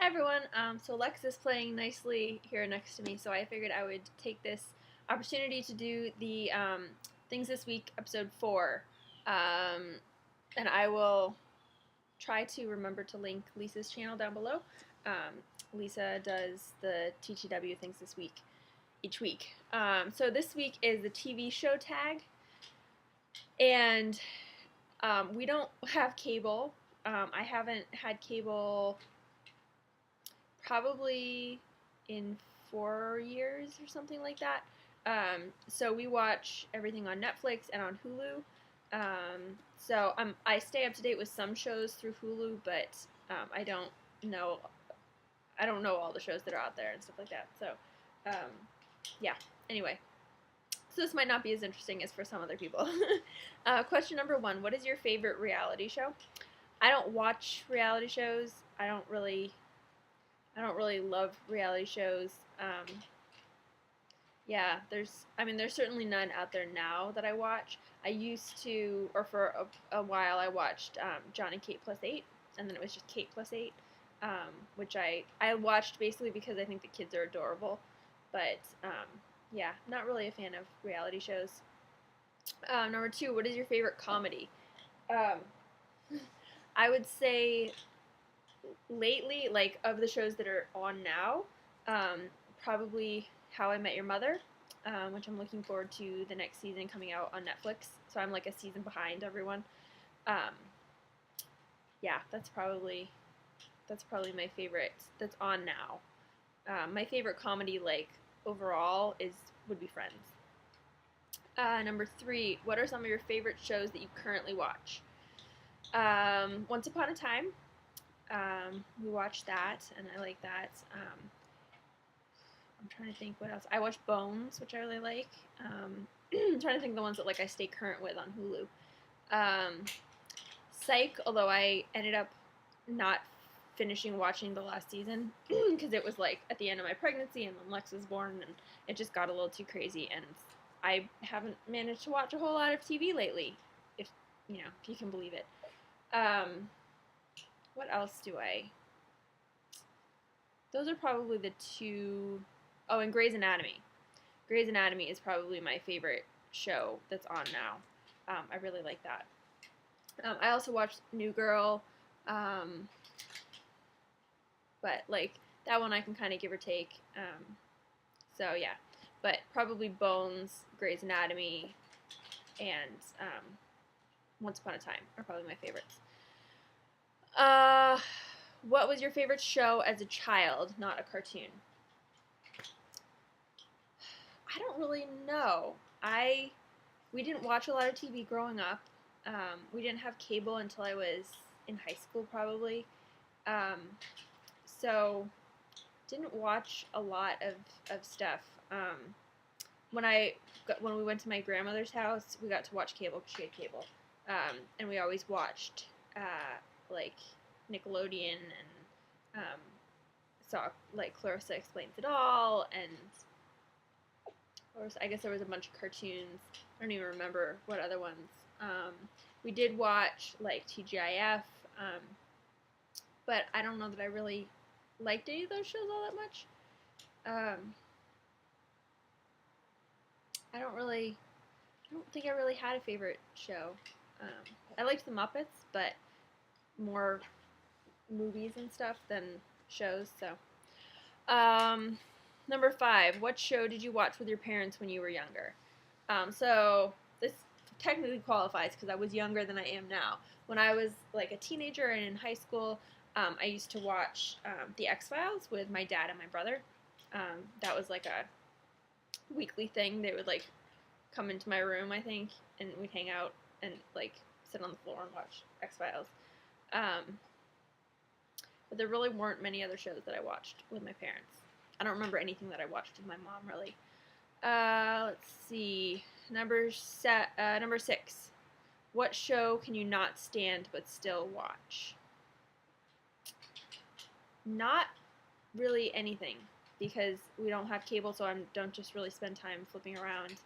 everyone. So Alexa's playing nicely here next to me, so I figured I would take this opportunity to do the Things This Week, episode 4. And I will try to remember to link Lisa's channel down below. Lisa does the TTW Things This Week each week. So this week is the TV show tag, and we don't have cable. I haven't had cable probably in 4 years or something like that. So we watch everything on Netflix and on Hulu. So I stay up to date with some shows through Hulu, but I don't know all the shows that are out there and stuff like that. So yeah. Anyway, so this might not be as interesting as for some other people. Question number 1: what is your favorite reality show? I don't watch reality shows. I don't really love reality shows. Yeah, there's certainly none out there now that I watch. I used to, or for a while, I watched John and Kate Plus 8, and then it was just Kate Plus 8, which I watched basically because I think the kids are adorable. But yeah, not really a fan of reality shows. Number 2: what is your favorite comedy? I would say lately, like, of the shows that are on now, probably How I Met Your Mother, which I'm looking forward to the next season coming out on Netflix. So I'm like a season behind everyone. Yeah, that's probably my favorite that's on now. My favorite comedy, like, overall, would be Friends. Number 3: what are some of your favorite shows that you currently watch? Once Upon a Time. We watched that, and I like that. I'm trying to think what else. I watched Bones, which I really like. I'm trying to think of the ones that, like, I stay current with on Hulu. Psych, although I ended up not finishing watching the last season because it was, like, at the end of my pregnancy, and then Lex was born, and it just got a little too crazy, and I haven't managed to watch a whole lot of TV lately, if you can believe it. What else do I... Those are probably the two... Oh, and Grey's Anatomy. Grey's Anatomy is probably my favorite show that's on now. I really like that. I also watched New Girl, but, like, that one I can kind of give or take. So, yeah. But probably Bones, Grey's Anatomy, and Once Upon a Time are probably my favorites. What was your favorite show as a child, not a cartoon? I don't really know. We didn't watch a lot of TV growing up. We didn't have cable until I was in high school, probably. So didn't watch a lot of stuff. When we went to my grandmother's house, we got to watch cable because she had cable. And we always watched like Nickelodeon, and saw, like, Clarissa Explains It All, and I guess there was a bunch of cartoons. I don't even remember what other ones. We did watch, like, TGIF, but I don't know that I really liked any of those shows all that much. I don't think I really had a favorite show. I liked the Muppets, but more movies and stuff than shows. So, number 5: what show did you watch with your parents when you were younger? So this technically qualifies because I was younger than I am now. When I was, like, a teenager and in high school, I used to watch The X-Files with my dad and my brother. That was, like, a weekly thing. They would, like, come into my room, I think, and we'd hang out and, like, sit on the floor and watch X-Files. But there really weren't many other shows that I watched with my parents. I don't remember anything that I watched with my mom, really. Let's see. Number 6. What show can you not stand but still watch? Not really anything, because we don't have cable, so I don't just really spend time flipping around.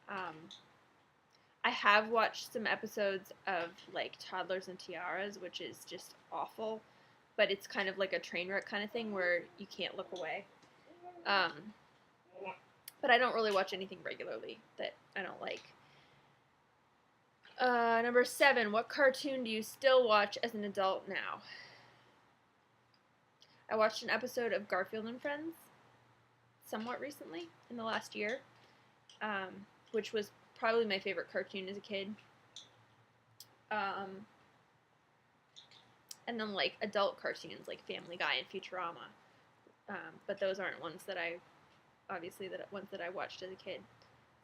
I have watched some episodes of, like, Toddlers and Tiaras, which is just awful. but it's kind of like a train wreck kind of thing where you can't look away. But I don't really watch anything regularly that I don't like. Number 7, what cartoon do you still watch as an adult now? I watched an episode of Garfield and Friends somewhat recently, in the last year, which was probably my favorite cartoon as a kid. And then like adult cartoons like Family Guy and Futurama, but those aren't ones that I watched as a kid.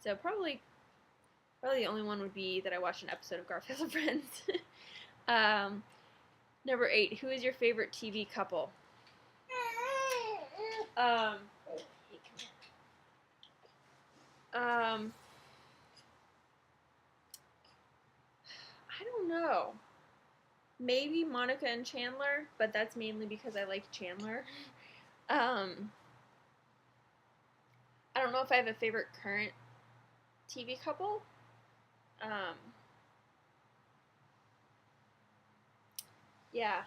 So probably the only one would be that I watched an episode of Garfield and Friends. Number 8, who is your favorite TV couple? I don't know. Maybe Monica and Chandler, but that's mainly because I like Chandler. I don't know if I have a favorite current TV couple. Yeah,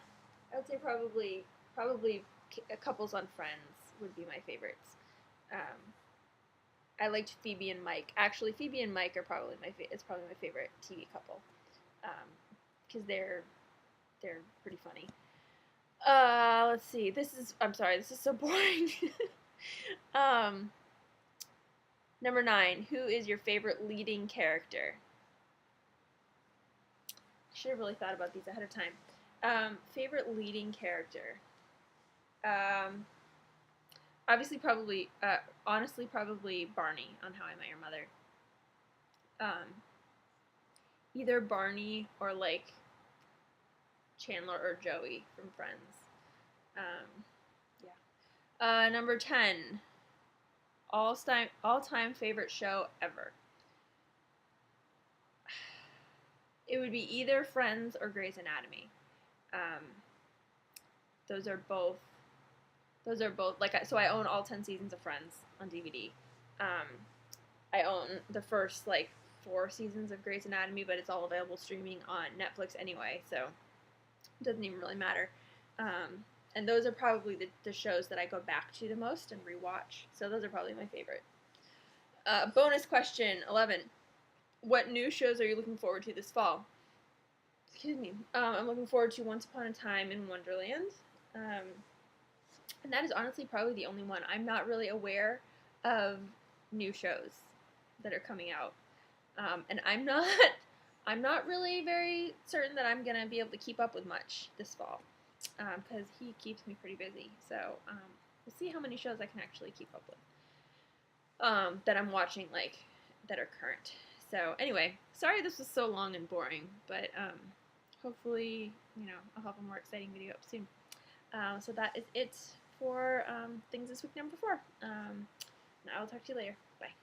I would say probably couples on Friends would be my favorites. I liked Phoebe and Mike. Actually, Phoebe and Mike are probably it's probably my favorite TV couple, because they're pretty funny. Let's see. I'm sorry. This is so boring. Number 9. Who is your favorite leading character? I should have really thought about these ahead of time. Favorite leading character. Obviously, honestly, probably Barney on How I Met Your Mother. Either Barney or like Chandler or Joey from Friends. Yeah. Number 10. All-time favorite show ever. It would be either Friends or Grey's Anatomy. Those are both like, so I own all 10 seasons of Friends on DVD. I own the first like 4 seasons of Grey's Anatomy, but it's all available streaming on Netflix anyway, so it doesn't even really matter. And those are probably the shows that I go back to the most and rewatch. So those are probably my favorite. Bonus question 11. What new shows are you looking forward to this fall? Excuse me. I'm looking forward to Once Upon a Time in Wonderland. And that is honestly probably the only one. I'm not really aware of new shows that are coming out. And I'm not really very certain that I'm going to be able to keep up with much this fall. Because he keeps me pretty busy. So we'll see how many shows I can actually keep up with that I'm watching, like, that are current. So anyway, sorry this was so long and boring, but hopefully, I'll have a more exciting video up soon. So that is it for Things This Week number 4. And I will talk to you later. Bye.